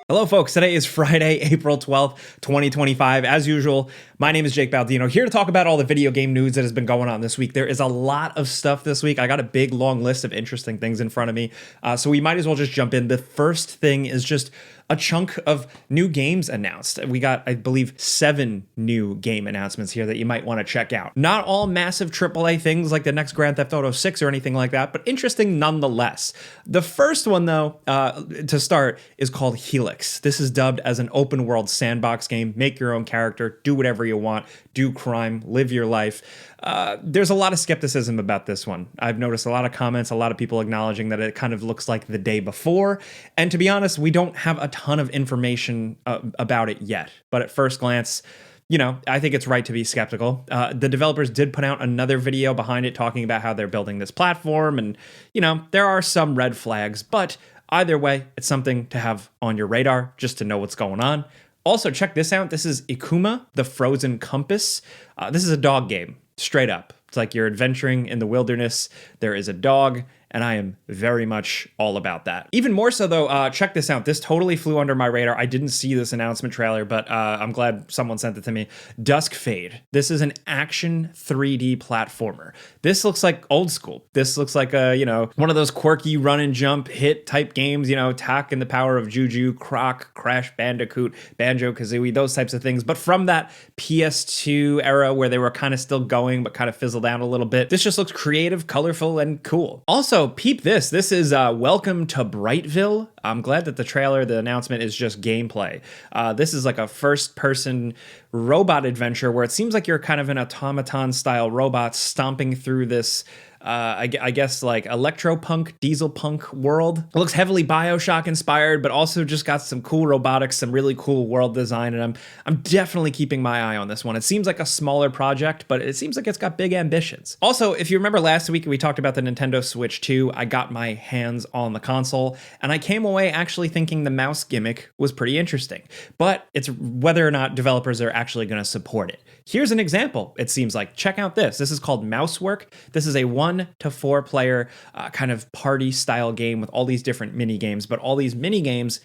Hello, folks. Today is Friday, April 12th, 2025. As usual, my name is Jake Baldino, here to talk about all the video game news that has been going on this week. There is a lot of stuff this week. I got a big, long list of interesting things in front of me, so we might as well just jump in. The first thing is just a chunk of new games announced. We got, I believe, 7 new game announcements here that you might want to check out. Not all massive AAA things like the next Grand Theft Auto 6 or anything like that, but interesting nonetheless. The first one, though, to start, is called Helix. This is dubbed as an open world sandbox game. Make your own character, do whatever you want, do crime, live your life. There's a lot of skepticism about this one. I've noticed a lot of comments, a lot of people acknowledging that it kind of looks like the day before. And to be honest, we don't have a ton of information about it yet. But at first glance, you know, I think it's right to be skeptical. The developers did put out another video behind it talking about how they're building this platform. And, you know, there are some red flags, but either way, it's something to have on your radar just to know what's going on. Also, check this out. This is Ikuma, the Frozen Compass. This is a dog game, straight up. It's like you're adventuring in the wilderness. There is a dog, and I am very much all about that. Even more so, though, check this out. This totally flew under my radar. I didn't see this announcement trailer, but I'm glad someone sent it to me. Duskfade. This is an action 3D platformer. This looks like old school. This looks like a, you know, one of those quirky run and jump hit type games, you know, Tak and the Power of Juju, Croc, Crash Bandicoot, Banjo-Kazooie, those types of things. But from that PS2 era where they were kind of still going, but kind of fizzled out a little bit, this just looks creative, colorful, and cool. Also, peep this. This is Welcome to Brightville. I'm glad that the announcement is just gameplay. This is like a first-person robot adventure where it seems like you're kind of an automaton-style robot stomping through this I guess like electropunk, diesel punk world. It looks heavily BioShock inspired, but also just got some cool robotics, some really cool world design, and I'm definitely keeping my eye on this one. It seems like a smaller project, but it seems like it's got big ambitions. Also, if you remember last week, we talked about the Nintendo Switch 2. I got my hands on the console, and I came away actually thinking the mouse gimmick was pretty interesting, but it's whether or not developers are actually going to support it. Here's an example, it seems like. Check out this. This is called Mousework. This is a 1 to 4 player kind of party style game with all these different mini games, but all these mini games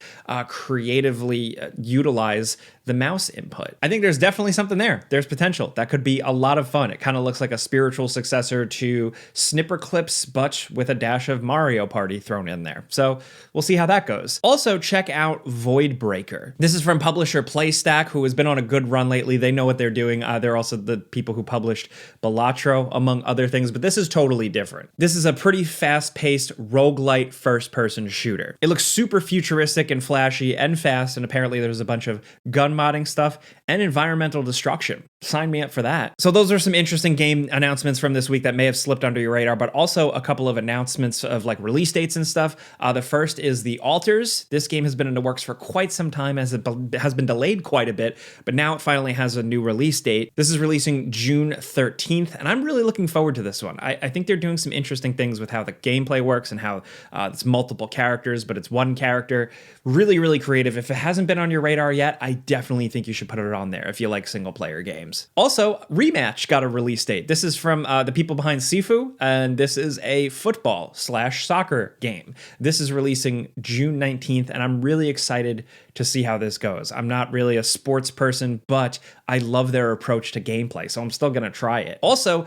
creatively utilize the mouse input. I think there's definitely something there. There's potential. That could be a lot of fun. It kind of looks like a spiritual successor to Snipper Clips, but with a dash of Mario Party thrown in there. So we'll see how that goes. Also, check out Voidbreaker. This is from publisher PlayStack, who has been on a good run lately. They know what they're doing. They're also the people who published Balatro, among other things, but this is totally different. This is a pretty fast-paced roguelite first-person shooter. It looks super futuristic and flashy and fast, and apparently there's a bunch of gun modding stuff and environmental destruction. Sign me up for that. So those are some interesting game announcements from this week that may have slipped under your radar, but also a couple of announcements of like release dates and stuff. The first is The Alters. This game has been in the works for quite some time, as it has been delayed quite a bit, but now it finally has a new release date. This is releasing June 13th, and I'm really looking forward to this one. I think they're doing some interesting things with how the gameplay works and how it's multiple characters, but it's one character. Really, really creative. If it hasn't been on your radar yet, I definitely think you should put it on there if you like single player games. Also, Rematch got a release date. This is from the people behind Sifu, and this is a football/soccer game. This is releasing June 19th, and I'm really excited to see how this goes. I'm not really a sports person, but I love their approach to gameplay, so I'm still gonna try it. Also,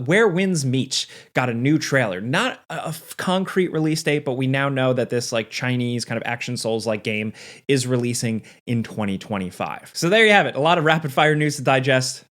Where Winds Meet got a new trailer. Not a concrete release date, but we now know that this like Chinese kind of action Souls-like game is releasing in 2025. So there you have it. A lot of rapid fire news to digest.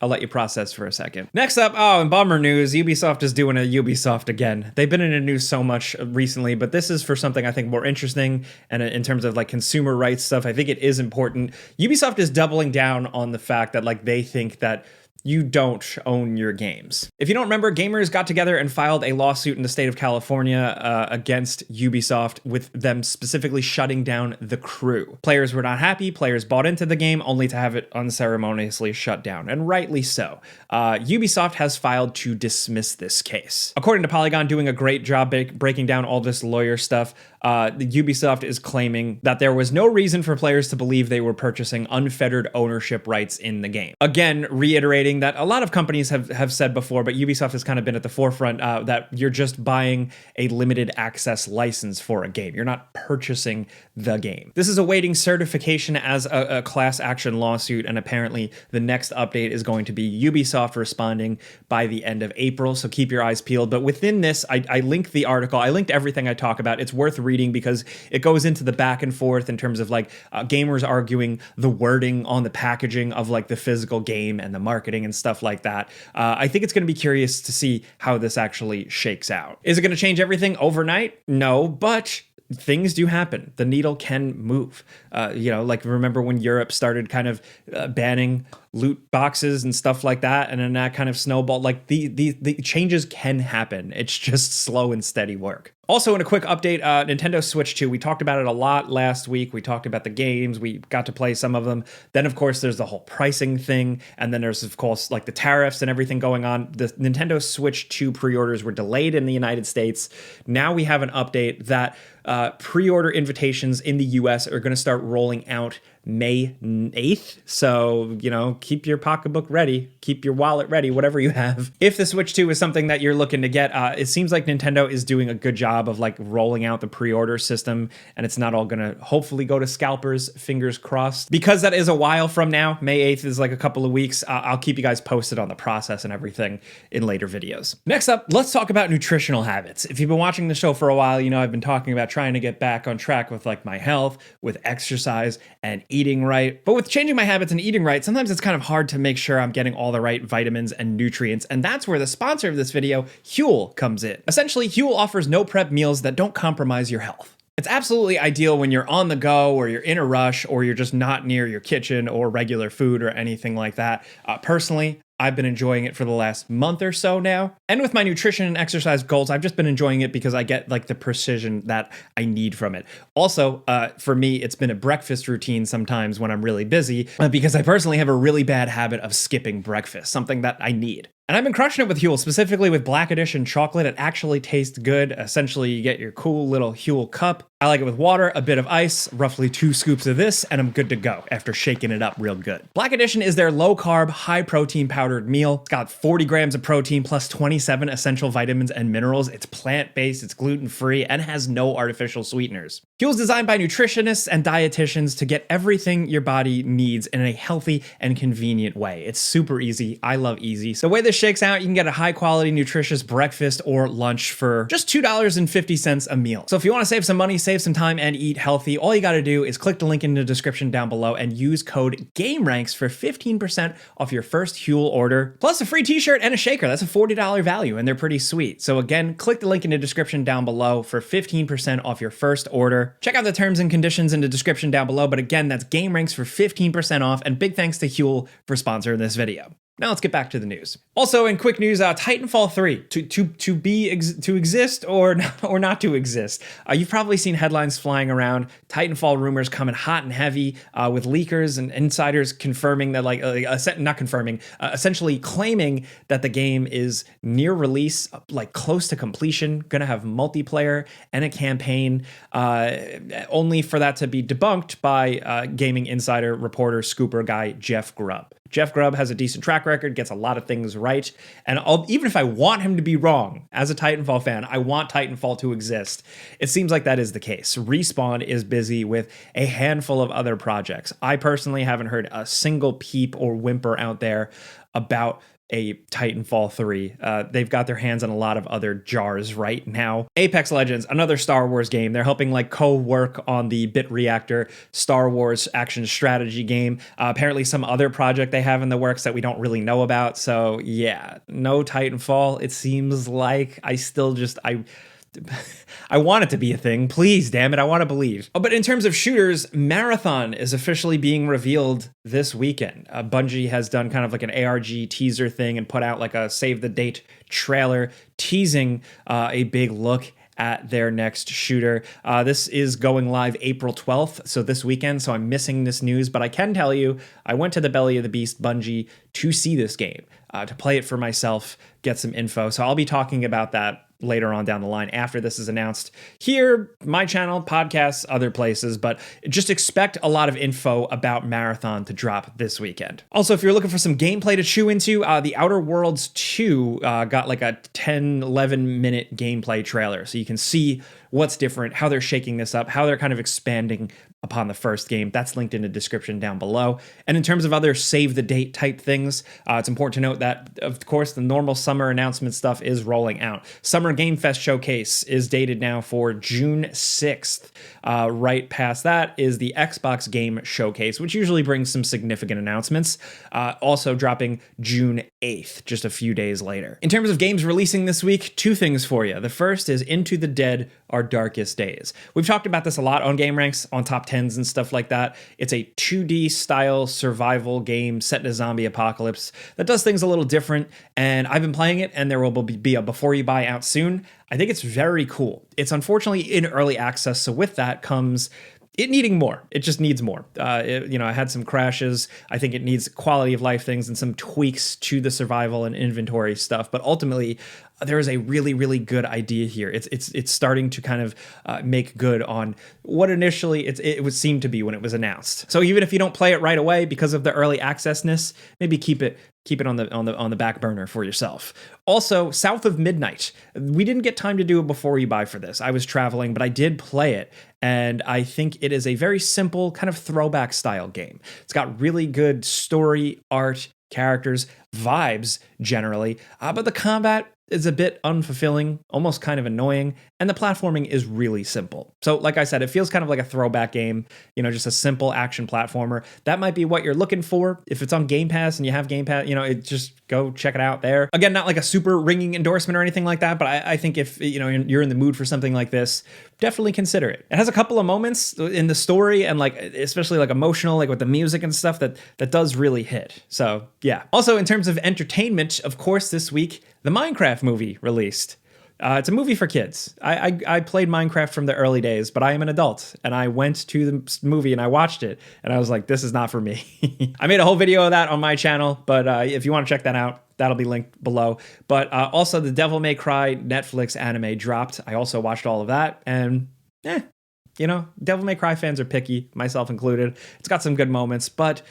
I'll let you process for a second. Next up, in bummer news, Ubisoft is doing a Ubisoft again. They've been in the news so much recently, but this is for something I think more interesting, and in terms of like consumer rights stuff, I think it is important. Ubisoft is doubling down on the fact that like they think that you don't own your games. If you don't remember, gamers got together and filed a lawsuit in the state of California against Ubisoft, with them specifically shutting down The Crew. Players were not happy, players bought into the game only to have it unceremoniously shut down, and rightly so. Ubisoft has filed to dismiss this case. According to Polygon, doing a great job breaking down all this lawyer stuff, the Ubisoft is claiming that there was no reason for players to believe they were purchasing unfettered ownership rights in the game. Again, reiterating that a lot of companies have said before, but Ubisoft has kind of been at the forefront that you're just buying a limited access license for a game. You're not purchasing the game. This is awaiting certification as a class action lawsuit, and apparently the next update is going to be Ubisoft responding by the end of April, so keep your eyes peeled. But within this, I linked the article. I linked everything I talk about. It's worth reading because it goes into the back and forth in terms of like gamers arguing the wording on the packaging of like the physical game and the marketing and stuff like that. I think it's going to be curious to see how this actually shakes out. Is it going to change everything overnight? No, but things do happen. The needle can move. Like remember when Europe started kind of banning loot boxes and stuff like that, and then that kind of snowballed. Like the changes can happen. It's just slow and steady work. Also, in a quick update, Nintendo Switch 2, we talked about it a lot last week. We talked about the games. We got to play some of them. Then, of course, there's the whole pricing thing. And then there's, of course, like the tariffs and everything going on. The Nintendo Switch 2 pre-orders were delayed in the United States. Now we have an update that pre-order invitations in the US are going to start rolling out May 8th. So, keep your pocketbook ready, keep your wallet ready, whatever you have. If the Switch 2 is something that you're looking to get, it seems like Nintendo is doing a good job of like rolling out the pre-order system, and it's not all gonna hopefully go to scalpers, fingers crossed. Because that is a while from now, May 8th is like a couple of weeks, I'll keep you guys posted on the process and everything in later videos. Next up, let's talk about nutritional habits. If you've been watching the show for a while, I've been talking about trying to get back on track with like my health, with exercise, and eating right. But with changing my habits and eating right, sometimes it's kind of hard to make sure I'm getting all the right vitamins and nutrients, and that's where the sponsor of this video, Huel, comes in. Essentially, Huel offers no prep meals that don't compromise your health. It's absolutely ideal when you're on the go, or you're in a rush, or you're just not near your kitchen or regular food or anything like that. Personally, I've been enjoying it for the last month or so now. And with my nutrition and exercise goals, I've just been enjoying it because I get like the precision that I need from it. Also, for me, it's been a breakfast routine sometimes when I'm really busy because I personally have a really bad habit of skipping breakfast, something that I need. And I've been crushing it with Huel, specifically with Black Edition chocolate. It actually tastes good. Essentially, you get your cool little Huel cup. I like it with water, a bit of ice, roughly 2 scoops of this, and I'm good to go after shaking it up real good. Black Edition is their low-carb, high-protein powdered meal. It's got 40 grams of protein plus 27 essential vitamins and minerals. It's plant-based, it's gluten-free, and has no artificial sweeteners. Huel's designed by nutritionists and dietitians to get everything your body needs in a healthy and convenient way. It's super easy. I love easy. So the way this shakes out, you can get a high-quality, nutritious breakfast or lunch for just $2.50 a meal. So if you want to save some money, save some time, and eat healthy, all you got to do is click the link in the description down below and use code gameranx for 15% off your first Huel order, plus a free t-shirt and a shaker. That's a $40 value, and they're pretty sweet. So again, click the link in the description down below for 15% off your first order. Check out the terms and conditions in the description down below, but again, that's gameranx for 15% off, and big thanks to Huel for sponsoring this video. Now let's get back to the news. Also, in quick news, Titanfall 3 to exist or not to exist. You've probably seen headlines flying around. Titanfall rumors coming hot and heavy, with leakers and insiders confirming that, essentially claiming that the game is near release, like close to completion, gonna have multiplayer and a campaign, only for that to be debunked by gaming insider reporter scooper guy Jeff Grubb. Jeff Grubb has a decent track record, gets a lot of things right, and even if I want him to be wrong, as a Titanfall fan, I want Titanfall to exist. It seems like that is the case. Respawn is busy with a handful of other projects. I personally haven't heard a single peep or whimper out there about a Titanfall 3. They've got their hands on a lot of other jars right now. Apex Legends, another Star Wars game. They're helping co-work on the Bit Reactor Star Wars action strategy game. Apparently some other project they have in the works that we don't really know about. So yeah, no Titanfall. It seems like I want it to be a thing. Please, damn it, I want to believe. Oh, but in terms of shooters, Marathon is officially being revealed this weekend. Bungie has done kind of like an ARG teaser thing and put out like a save the date trailer teasing a big look at their next shooter. This is going live April 12th, so this weekend, so I'm missing this news, but I can tell you, I went to the Belly of the Beast Bungie to see this game, to play it for myself, get some info, so I'll be talking about that later on down the line after this is announced. Here, my channel, podcasts, other places, but just expect a lot of info about Marathon to drop this weekend. Also, if you're looking for some gameplay to chew into, The Outer Worlds 2 got like a 10, 11 minute gameplay trailer. So you can see what's different, how they're shaking this up, how they're kind of expanding upon the first game. That's linked in the description down below. And in terms of other save the date type things, it's important to note that, of course, the normal summer announcement stuff is rolling out. Summer Game Fest Showcase is dated now for June 6th. Right past that is the Xbox Game Showcase, which usually brings some significant announcements, also dropping June 8th, just a few days later. In terms of games releasing this week, two things for you. The first is Into the Dead, Our Darkest Days. We've talked about this a lot on gameranx, on top 10s and stuff like that. It's a 2D style survival game set in a zombie apocalypse that does things a little different, and I've been playing it, and there will be a before you buy out soon. I think it's very cool. It's unfortunately in early access, so with that comes it needing more. It just needs more. I had some crashes. I think it needs quality of life things and some tweaks to the survival and inventory stuff. But ultimately, there is a really, really good idea here. It's starting to kind of make good on what initially it would seem to be when it was announced. So even if you don't play it right away because of the early accessness, maybe keep it on the back burner for yourself. Also, South of Midnight. We didn't get time to do it before you buy for this. I was traveling, but I did play it. And I think it is a very simple kind of throwback style game. It's got really good story, art, characters, vibes generally, but the combat is a bit unfulfilling, almost kind of annoying, and the platforming is really simple. So like I said, it feels kind of like a throwback game, just a simple action platformer. That might be what you're looking for. If it's on Game Pass and you have Game Pass, just go check it out there. Again, not like a super ringing endorsement or anything like that, but I think if you're in the mood for something like this, definitely consider it. It has a couple of moments in the story and especially emotional, with the music and stuff that does really hit. So yeah. Also, in terms of entertainment, of course, this week, the Minecraft movie released. It's a movie for kids. I played Minecraft from the early days, but I am an adult, and I went to the movie and I watched it, and I was like, this is not for me. I made a whole video of that on my channel, but if you want to check that out, that'll be linked below. But also, the Devil May Cry Netflix anime dropped. I also watched all of that, and Devil May Cry fans are picky, myself included. It's got some good moments, but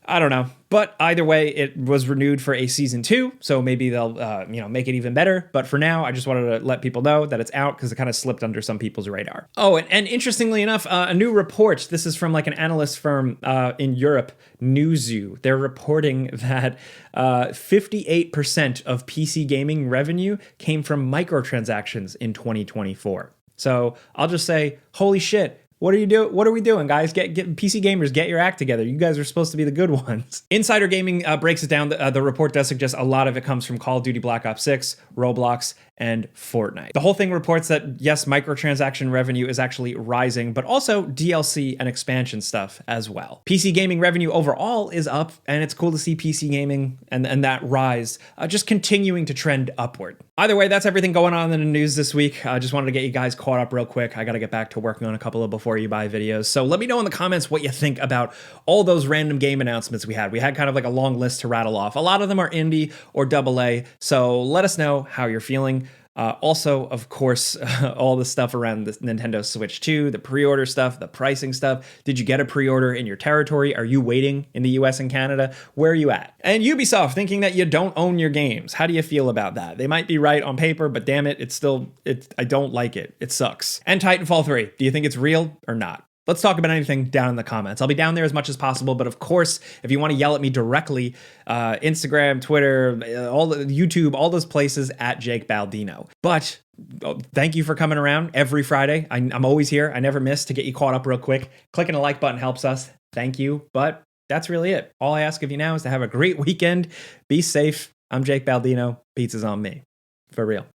I don't know. But either way, it was renewed for a season 2, so maybe they'll make it even better. But for now, I just wanted to let people know that it's out because it kind of slipped under some people's radar. Oh, and interestingly enough, a new report. This is from an analyst firm in Europe, Newzoo. They're reporting that 58% of PC gaming revenue came from microtransactions in 2024. So I'll just say, holy shit. What are we doing, guys? Get PC gamers, get your act together. You guys are supposed to be the good ones. Insider Gaming breaks it down. The report does suggest a lot of it comes from Call of Duty Black Ops 6, Roblox, and Fortnite. The whole thing reports that, yes, microtransaction revenue is actually rising, but also DLC and expansion stuff as well. PC gaming revenue overall is up, and it's cool to see PC gaming and that rise just continuing to trend upward. Either way, that's everything going on in the news this week. I just wanted to get you guys caught up real quick. I got to get back to working on a couple of before you buy videos. So let me know in the comments what you think about all those random game announcements we had. We had kind of a long list to rattle off. A lot of them are indie or AA. So let us know how you're feeling. Also, of course, all the stuff around the Nintendo Switch 2, the pre-order stuff, the pricing stuff. Did you get a pre-order in your territory? Are you waiting in the US and Canada? Where are you at? And Ubisoft thinking that you don't own your games. How do you feel about that? They might be right on paper, but damn it, I don't like it. It sucks. And Titanfall 3, do you think it's real or not? Let's talk about anything down in the comments. I'll be down there as much as possible, but of course, if you want to yell at me directly, Instagram, Twitter, all the YouTube, all those places at Jake Baldino. But thank you for coming around every Friday. I'm always here. I never miss to get you caught up real quick. Clicking a like button helps us. Thank you. But that's really it. All I ask of you now is to have a great weekend. Be safe. I'm Jake Baldino. Pizza's on me. For real.